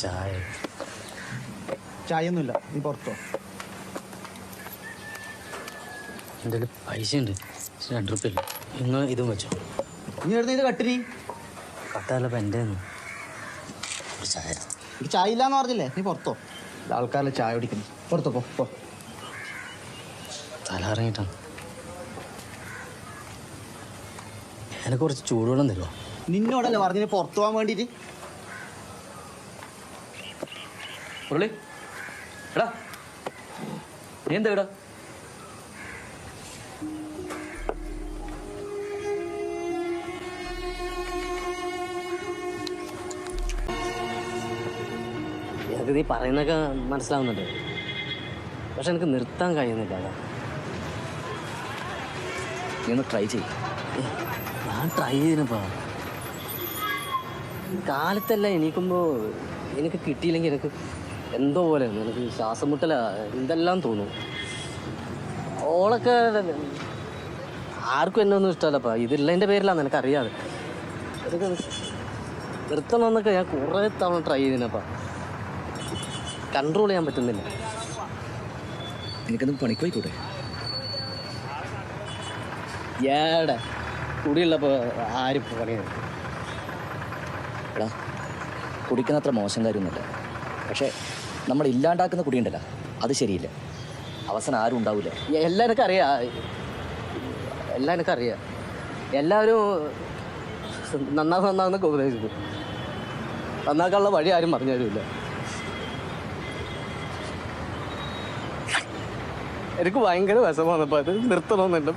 ചായ ചായ ഒന്നുമില്ല, നീ പുറത്തോ. എൻ്റെ പൈസ ഉണ്ട്, 2 റുപ്യ ഇല്ല. നിങ്ങൾ ഇതും വെച്ചോ. നീ എഴുതി ഇത് കട്ടിനി കട്ടല്ലപ്പോൾ എൻ്റെ ചായ. എനിക്ക് ചായ ഇല്ലാന്ന് പറഞ്ഞില്ലേ, നീ പുറത്തോ. ആൾക്കാരെ ചായ കുടിക്കുന്നു. പുറത്തോ പോ. തല ഇറങ്ങിയിട്ടാണ്. എനിക്ക് കുറച്ച് ചൂടുവെള്ളം തരുമോ? നിന്നോടല്ലേ പറഞ്ഞിന് പുറത്തു പോകാൻ വേണ്ടിയിട്ട്. മുരളി എടാ, നീ എന്താ ഇടാ? എനിക്ക് നീ പറയുന്നതൊക്കെ മനസ്സിലാവുന്നുണ്ട്, പക്ഷെ എനിക്ക് നിർത്താൻ കഴിയുന്നില്ല. അതാ നീ ഒന്ന് ട്രൈ ചെയ്യും. ഞാൻ ട്രൈ ചെയ്തിനപ്പാ. കാലത്തല്ല എണീക്കുമ്പോൾ എനിക്ക് കിട്ടിയില്ലെങ്കിൽ എനിക്ക് എന്തോ പോലെ എനിക്ക് ശ്വാസം മുട്ടല എന്തെല്ലാം തോന്നും. ഓളൊക്കെ ആർക്കും എന്നെ ഒന്നും ഇഷ്ടമല്ലപ്പാ. ഇതില്ലതിൻ്റെ പേരിലാണ് എനിക്കറിയാതെ. ഇതൊക്കെ നിർത്തണമെന്നൊക്കെ ഞാൻ കുറേ തവണ ട്രൈ ചെയ്തിനപ്പാ. കൺട്രോൾ ചെയ്യാൻ പറ്റുന്നില്ല. എനിക്കൊന്നും പണിക്ക് പോയിക്കൂടെ? ഏടെ കുടിയുള്ളപ്പോൾ ആരും പണിയാണ്. എടാ, കുടിക്കുന്ന അത്ര മോശം കാര്യമൊന്നുമില്ല, പക്ഷേ നമ്മൾ ഇല്ലാണ്ടാക്കുന്ന കുടിയുണ്ടല്ലോ, അത് ശരിയില്ല. അവസാനം ആരും ഉണ്ടാവില്ല. എല്ലാം എനിക്കറിയാം, എല്ലാവരും നന്നാവുന്നൊക്കെ ഉപദേശിച്ചു. നന്നാക്കാനുള്ള വഴി ആരും പറഞ്ഞു തരില്ല. എനിക്ക് ഭയങ്കര വിഷമമാണ് ഇപ്പോൾ. അത് നിർത്തണമെന്നുണ്ട്.